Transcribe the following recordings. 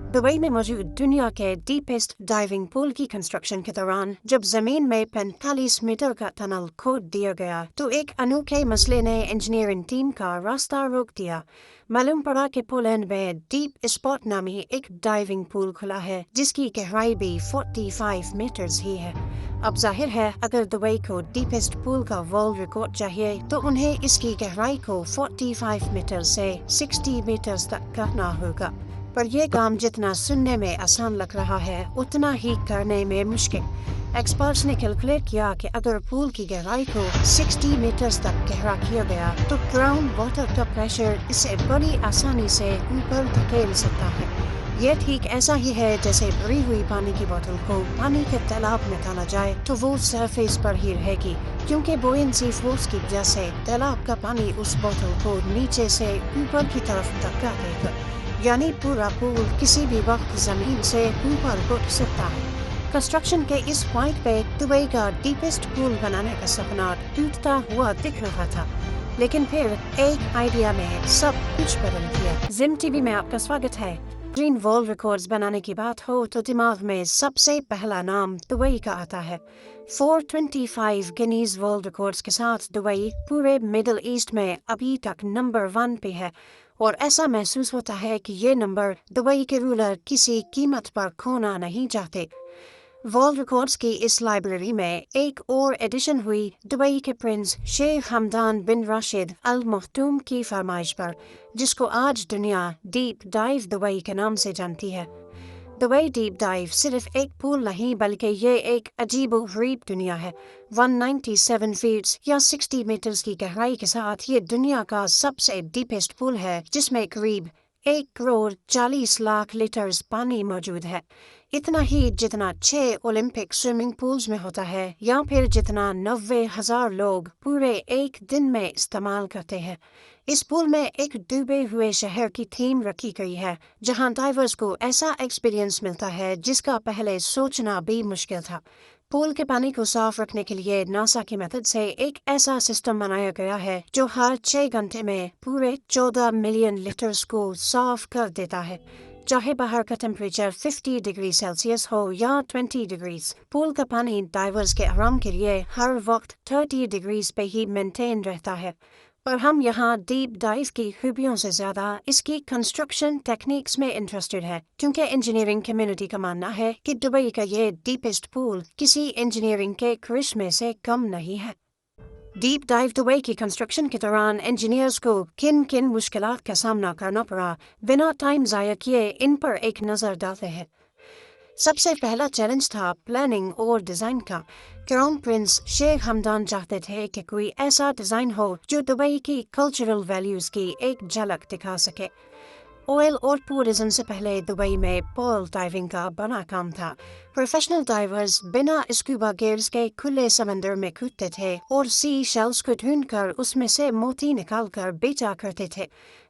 Dubai में मौजूद दुनिया के डीपेस्ट डाइविंग पूल की कंस्ट्रक्शन के दौरान जब जमीन में 45 मीटर का टनल खोद दिया गया तो एक अनोखे मसले ने इंजीनियरिंग टीम का रास्ता रोक दिया। मालूम पड़ा कि पोलैंड में डीप स्पॉट नामी एक डाइविंग पूल खुला है जिसकी गहराई भी 45 मीटर्स ही है। अब जाहिर है अगर दुबई को डीपेस्ट पूल का वर्ल्ड रिकॉर्ड चाहिए तो उन्हें इसकी गहराई को 45 मीटर से 60 मीटर्स तक करना होगा। पर यह काम जितना सुनने में आसान लग रहा है उतना ही करने में मुश्किल। एक्सपर्ट्स ने कैलकुलेट किया कि अगर पूल की गहराई को 60 मीटर्स तक गहरा किया गया तो ग्राउंड वाटर का प्रेशर इसे बड़ी आसानी से ऊपर धकेल सकता है। यह ठीक ऐसा ही है जैसे भरी हुई पानी की बोतल को पानी के तालाब में डाला जाए तो वो सरफेस पर ही रहेगी, क्योंकि बुओयेंसी फोर्स की वजह से तालाब का पानी उस बोतल को नीचे से ऊपर की तरफ धक्का देगा। यानी पूरा पूल किसी भी वक्त जमीन से ऊपर उठ सकता है। कंस्ट्रक्शन के इस पॉइंट पे दुबई का डीपेस्ट पूल बनाने का सपना टूटता हुआ दिख रहा था, लेकिन फिर एक आइडिया में सब कुछ बदल गया। जिम टीवी में आपका स्वागत है। ग्रीन वर्ल्ड रिकॉर्ड्स बनाने की बात हो तो दिमाग में सबसे पहला नाम दुबई का आता है। 425 गिनीज वर्ल्ड रिकॉर्ड्स के साथ दुबई पूरे मिडिल ईस्ट में अभी तक नंबर 1 पे है, और ऐसा महसूस होता है कि ये नंबर दुबई के रूलर किसी कीमत पर खोना नहीं चाहते। वर्ल्ड रिकॉर्ड्स की इस लाइब्रेरी में एक और एडिशन हुई दुबई के प्रिंस शेख हमदान बिन राशिद अल मखदूम की फरमाइश पर, जिसको आज दुनिया डीप डाइव दुबई के नाम से जानती है। दुबई डीप डाइव सिर्फ एक पूल नहीं बल्कि ये एक अजीबो-गरीब दुनिया है। 197 फीट्स या 60 मीटर्स की गहराई के साथ ये दुनिया का सबसे डीपेस्ट पूल है, जिसमें करीब 1 करोड़ 40 लाख लीटर्स पानी मौजूद है। इतना ही जितना 6 ओलंपिक स्विमिंग पूल्स में होता है, या फिर जितना 90,000 लोग पूरे एक दिन में इस्तेमाल करते हैं। इस पूल में एक डूबे हुए शहर की थीम रखी गई है, जहां डाइवर्स को ऐसा एक्सपीरियंस मिलता है जिसका पहले सोचना भी मुश्किल था। पूल के पानी को साफ रखने के लिए नासा की मदद से एक ऐसा सिस्टम बनाया गया है जो हर 6 घंटे में पूरे 14 मिलियन लीटर्स को साफ कर देता है। चाहे बाहर का टेम्परेचर 50 डिग्री सेल्सियस हो या 20 डिग्रीज, पूल का पानी डाइवर्स के आराम के लिए हर वक्त 30 डिग्रीज पे ही मेंटेन रहता है। पर हम यहाँ डीप डाइव की खूबियों से ज़्यादा इसकी कंस्ट्रक्शन टेक्निक्स में इंटरेस्टेड है, क्योंकि इंजीनियरिंग कम्युनिटी का मानना है कि दुबई का ये डीपेस्ट पूल किसी इंजीनियरिंग के करिश्मे से कम नहीं है। डीप डाइव दुबई की कंस्ट्रक्शन के दौरान इंजीनियर्स को किन किन मुश्किलात का सामना करना पड़ा, बिना टाइम ज़ाया किए इन पर एक नज़र डालते हैं। सबसे पहला चैलेंज था प्लानिंग और डिज़ाइन का। क्राउन प्रिंस शेख हमदान चाहते थे कि कोई ऐसा डिज़ाइन हो जो दुबई की कल्चरल वैल्यूज़ की एक झलक दिखा सके। ऑयल और टूरिज्म से पहले दुबई में पॉल डाइविंग का बड़ा काम था। प्रोफेशनल डाइवर्स बिना स्कूबा गियर्स के खुले समंदर में कूदते थे और सी शेल्स को ढूंढकर उसमें से मोती निकालकर बेचा करते थे।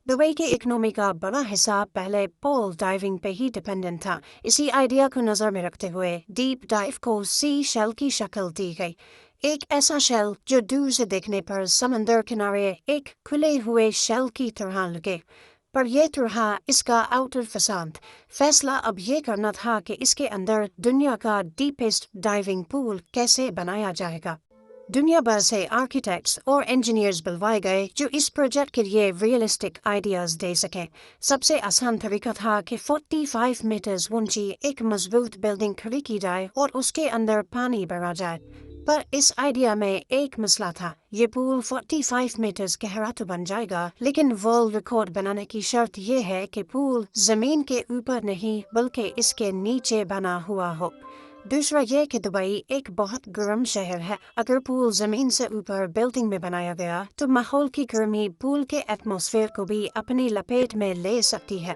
दुबई की इकोनॉमी का बड़ा हिस्सा पहले पॉल डाइविंग पे ही डिपेंडेंट था। इसी आइडिया को नज़र में रखते हुए डीप डाइव को सी शेल की शक्ल दी गई। एक ऐसा शेल जो दूर से देखने पर समंदर किनारे एक खुले हुए शेल की तरह लगे, पर यह तरह इसका आउटर फसाद। फैसला अब ये करना था कि इसके अंदर दुनिया का डीपेस्ट डाइविंग पूल कैसे बनाया जाएगा। दुनिया भर से आर्किटेक्ट्स और इंजीनियर्स बुलवाए गए जो इस प्रोजेक्ट के लिए रियलिस्टिक आइडियाज दे सकें। सबसे आसान तरीका था कि 45 मीटर्स ऊंची एक मजबूत बिल्डिंग खड़ी की जाए और उसके अंदर पानी भरा जाए। पर इस आइडिया में एक मसला था। ये पूल 45 मीटर्स गहरा तो बन जाएगा, लेकिन वर्ल्ड रिकॉर्ड बनाने की शर्त ये है कि पूल जमीन के ऊपर नहीं बल्कि इसके नीचे बना हुआ हो। दूसरा ये कि दुबई एक बहुत गर्म शहर है। अगर पूल जमीन से ऊपर बिल्डिंग में बनाया गया तो माहौल की गर्मी पूल के एटमॉस्फेयर को भी अपनी लपेट में ले सकती है।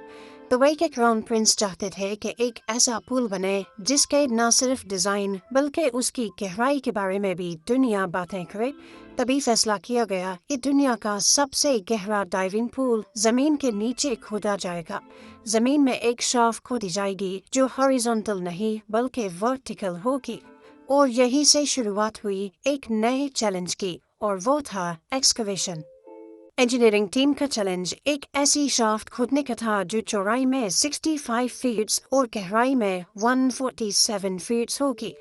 दुबई के क्राउन प्रिंस चाहते थे कि एक ऐसा पूल बने जिसके न सिर्फ डिज़ाइन बल्कि उसकी गहराई के बारे में भी दुनिया बातें करे। तभी फैसला किया गया कि दुनिया का सबसे गहरा डाइविंग पूल जमीन के नीचे खोदा जाएगा। जमीन में एक शाफ्ट खोदी जाएगी जो हॉरिजॉन्टल नहीं बल्कि वर्टिकल होगी। और यहीं से शुरुआत हुई एक नए चैलेंज की, और वो था एक्सकवेशन। इंजीनियरिंग टीम का चैलेंज एक ऐसी शाफ्ट खोदने का था जो चौड़ाई में 65 फीट और गहराई में 147 फीट होगी।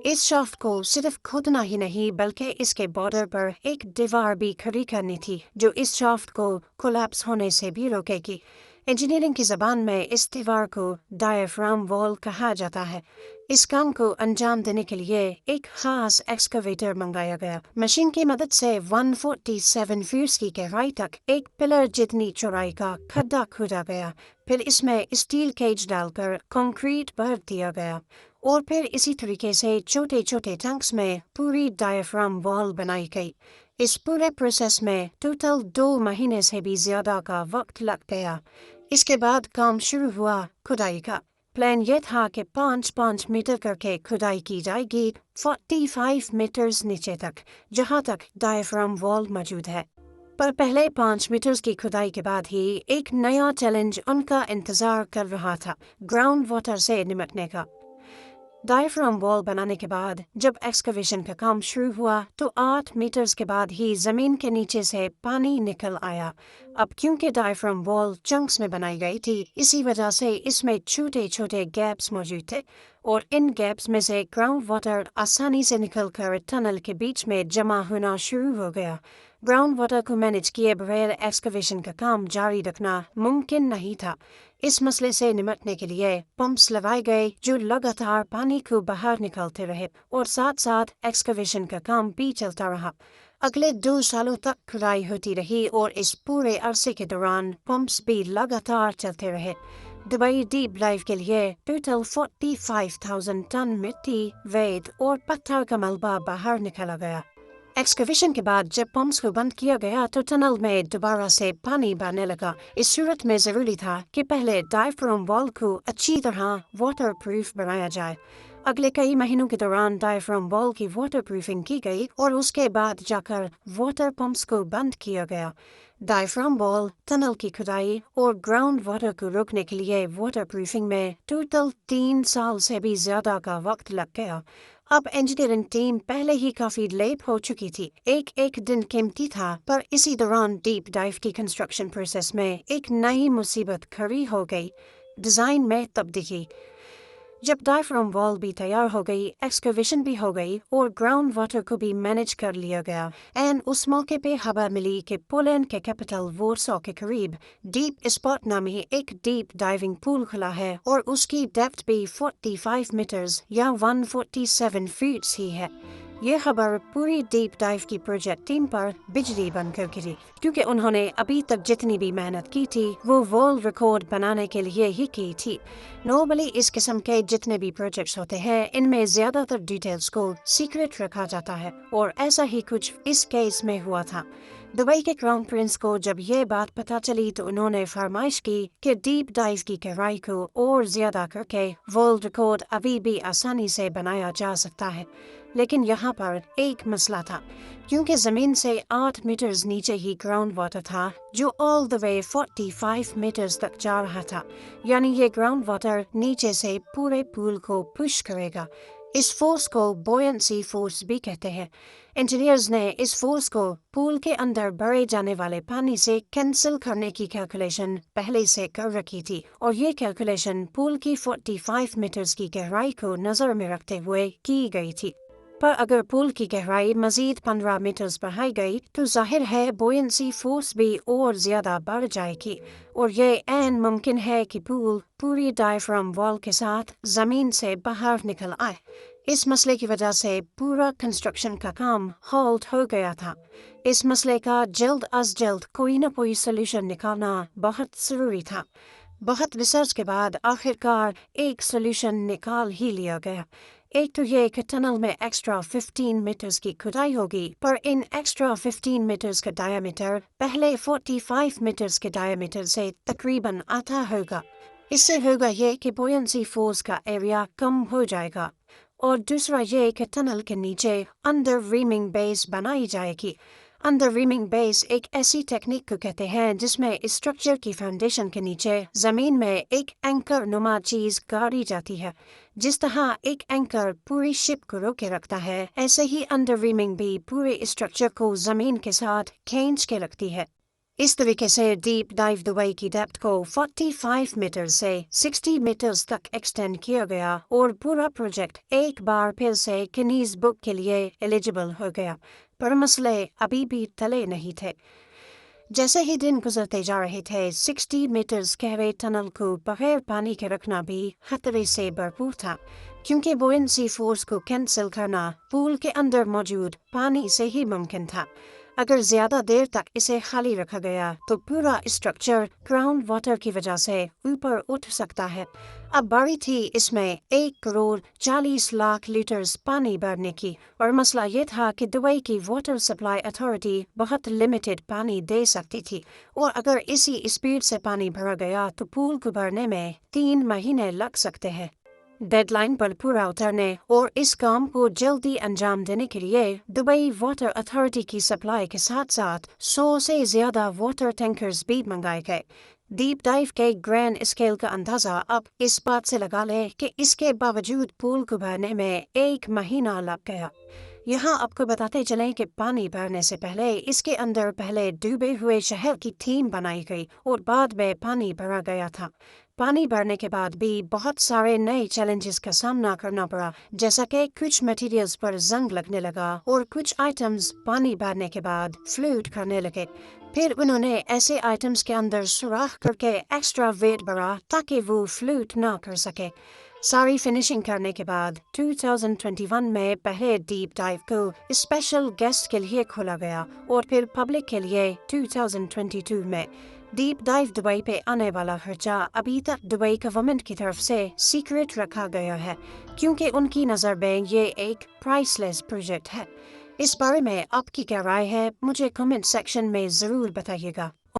इस शाफ्ट को सिर्फ खोदना ही नहीं बल्कि इसके बॉर्डर पर एक दीवार भी खड़ी करनी थी जो इस शाफ्ट को कोलैप्स होने से भी रोकेगी। इंजीनियरिंग की ज़बान में इस दीवार को डायफ्राम वॉल कहा जाता है। इस काम को अंजाम देने के लिए एक खास एक्सकवेटर मंगाया गया। मशीन की मदद से 147 फीट की गहराई तक एक पिलर जितनी चौड़ाई का खड्डा खोदा गया। फिर इसमें स्टील केज डालकर कंक्रीट भर दिया गया और फिर इसी तरीके से छोटे छोटे टैंक्स में पूरी डायफ्राम वॉल बनाई गई। इस पूरे प्रोसेस में टोटल 2 महीने से भी ज्यादा का वक्त लग गया। इसके बाद काम शुरू हुआ खुदाई का। प्लान ये था कि 5-5 मीटर करके खुदाई की जाएगी 45 मीटर्स नीचे तक, जहां तक डायफ्राम वॉल मौजूद है। पर पहले 5 मीटर्स की खुदाई के बाद ही एक नया चैलेंज उनका इंतजार कर रहा था, ग्राउंड वाटर से निपटने का। डायफ्राम वॉल बनाने के बाद जब एक्सकवेशन का काम शुरू हुआ तो 8 मीटर्स के बाद ही जमीन के नीचे से पानी निकल आया। अब क्योंकि डायफ्राम वॉल चंक्स में बनाई गई थी, इसी वजह से इसमें छोटे छोटे गैप्स मौजूद थे और इन गैप्स में से ग्राउंड वाटर आसानी से निकलकर टनल के बीच में जमा होना शुरू हो गया। ग्राउंड वाटर को मैनेज किए बगैर एक्सकवेशन का काम जारी रखना मुमकिन नहीं था। इस मसले से निपटने के लिए पंप्स लगाए गए जो लगातार पानी को बाहर निकालते रहे और साथ साथ एक्सकवेशन का काम भी चलता रहा। अगले 2 सालों तक खुदाई होती रही और इस पूरे अरसे के दौरान पंप्स भी लगातार चलते रहे। दुबई डीप डाइव के लिए टोटल 45,000 टन मिट्टी, रेत और पत्थर का मलबा बाहर निकाला गया। एक्सकवेशन के बाद जब पंप्स को बंद किया गया तो टनल में दोबारा से पानी बहने लगा। इस सूरत में ज़रूरी था कि पहले डायफ्राम वॉल को अच्छी तरह वाटर प्रूफ बनाया जाए। अगले कई महीनों के दौरान डायफ्राम वॉल की वाटर प्रूफिंग की गई और उसके बाद जाकर वाटर पंप्स को बंद किया गया। डायफ्राम वॉल, टनल की खुदाई और ग्राउंड वाटर को रोकने के लिए वाटर प्रूफिंग में टोटल 3 साल से भी ज्यादा का वक्त लग गया। अब इंजीनियरिंग टीम पहले ही काफी लेट हो चुकी थी। एक दिन कीमती था, पर इसी दौरान डीप डाइव की कंस्ट्रक्शन प्रोसेस में एक नई मुसीबत खड़ी हो गई, डिजाइन में तब्दीली। जब डायफ्राम वॉल भी तैयार हो गई, एक्सकवेशन भी हो गई और ग्राउंड वाटर को भी मैनेज कर लिया गया एंड उस मौके पे खबर मिली कि पोलैंड के कैपिटल वॉर्सो के करीब डीप स्पॉट नामी एक डीप डाइविंग पूल खुला है और उसकी डेप्थ भी 45 मीटर्स या 147 फीट ही है। ये खबर पूरी डीप डाइव की प्रोजेक्ट टीम पर बिजली बनकर गिरी, क्योंकि उन्होंने अभी तक जितनी भी मेहनत की थी वो वर्ल्ड रिकॉर्ड बनाने के लिए ही की थी। नॉर्मली इस किस्म के जितने भी प्रोजेक्ट्स होते हैं इनमें ज्यादातर डिटेल्स को सीक्रेट रखा जाता है और ऐसा ही कुछ इस केस में हुआ था। दुबई के क्राउन प्रिंस को जब ये बात पता चली तो उन्होंने फरमाइश की कि डीप डाइव की गहराई को और ज्यादा करके वर्ल्ड रिकॉर्ड अभी भी आसानी से बनाया जा सकता है। लेकिन यहाँ पर एक मसला था, क्योंकि जमीन से 8 मीटर्स नीचे ही ग्राउंड वाटर था जो ऑल द वे 45 मीटर्स तक जा रहा था। यानी ये ग्राउंड वाटर नीचे से पूरे पूल को पुश करेगा। इस फोर्स को बॉयंसी फोर्स भी कहते हैं। इंजीनियर्स ने इस फोर्स को पूल के अंदर भरे जाने वाले पानी से कैंसिल करने की कैलकुलेशन पहले से कर रखी थी और ये कैलकुलेशन पूल की 45 मीटर्स की गहराई को नजर में रखते हुए की गई थी। पर अगर पूल की गहराई मजीद 15 मीटर्स बढ़ाई गई तो जाहिर है बॉयंसी फोर्स भी और ज्यादा बढ़ जाएगी और ये ऐन मुमकिन है कि पूल पूरी डायफ्राम वॉल के साथ जमीन से बाहर निकल आए। इस मसले की वजह से पूरा कंस्ट्रक्शन का काम हॉल्ट हो गया था। इस मसले का जल्द अज जल्द कोई न कोई सोल्यूशन निकालना बहुत जरूरी था। बहुत रिसर्च के बाद आखिरकार एक सोल्यूशन निकाल ही लिया गया। एक तो ये कि टनल में एक्स्ट्रा 15 मीटर्स की खुदाई होगी, पर इन एक्स्ट्रा 15 मीटर्स का डायमीटर पहले 45 मीटर्स के डायमीटर से तकरीबन आधा होगा। इससे होगा ये कि बॉयंसी फोर्स का एरिया कम हो जाएगा और दूसरा ये कि टनल के नीचे अंडर रीमिंग बेस बनाई जाएगी। अंडर रीमिंग बेस एक ऐसी टेक्निक को कहते हैं जिसमें स्ट्रक्चर की फाउंडेशन के नीचे जमीन में एक एंकर नुमा चीज गाड़ी जाती है। जिस तरह एक एंकर पूरी शिप को रोके रखता है, ऐसे ही अंडर रीमिंग भी पूरे स्ट्रक्चर को जमीन के साथ खींच के रखती है। इस तरीके से डीप डाइव दुबई की डेप्थ को 45 मीटर से 60 मीटर्स तक एक्सटेंड किया गया और पूरा प्रोजेक्ट एक बार फिर से गिनीज बुक के लिए एलिजिबल हो गया, पर मसले अभी भी टले नहीं थे। जैसे ही दिन गुजरते जा रहे थे, 60 मीटर्स गहरे टनल को बगैर पानी के रखना भी खतरे से भरपूर था, क्योंकि बुओयेंसी फोर्स को कैंसिल करना पूल के अंदर मौजूद पानी से ही मुमकिन था। अगर ज्यादा देर तक इसे खाली रखा गया तो पूरा स्ट्रक्चर ग्राउंड वाटर की वजह से ऊपर उठ सकता है। अब बारी थी इसमें 1,40,00,000 लीटर्स पानी भरने की, और मसला ये था कि दुबई की वाटर सप्लाई अथॉरिटी बहुत लिमिटेड पानी दे सकती थी, और अगर इसी स्पीड से पानी भरा गया तो पूल को भरने में 3 महीने लग सकते हैं। डेडलाइन पर पूरा उतरने और इस काम को जल्दी अंजाम देने के लिए दुबई वाटर अथॉरिटी की सप्लाई के साथ साथ 100 से ज्यादा वाटर टैंकर्स भी मंगाए गए। डीप डाइव के ग्रैंड स्केल का अंदाजा अब इस बात से लगा ले कि इसके बावजूद पूल को भरने में 1 महीना लग गया। यहाँ आपको बताते चलें कि पानी भरने से पहले इसके अंदर पहले डूबे हुए शहर की थीम बनाई गई और बाद में पानी भरा गया था। पानी भरने के बाद भी बहुत सारे नए चैलेंजेस का सामना करना पड़ा, जैसा कि कुछ मटेरियल्स पर जंग लगने लगा और कुछ आइटम्स पानी भरने के बाद फ्लूट करने लगे। फिर उन्होंने ऐसे आइटम्स के अंदर सुराख करके एक्स्ट्रा वेट बढ़ा ताकि वो फ्लूट ना कर सके। सारी फिनिशिंग करने के बाद 2021 में पहले डीप डाइव को स्पेशल गेस्ट के लिए खोला गया और फिर पब्लिक के लिए 2022 में। डीप डाइव दुबई पे आने वाला खर्चा अभी तक दुबई गवर्नमेंट की तरफ से सीक्रेट रखा गया है, क्योंकि उनकी नज़र में ये एक प्राइसलेस प्रोजेक्ट है। इस बारे में आपकी क्या राय है, मुझे कमेंट सेक्शन में ज़रूर बताइएगा।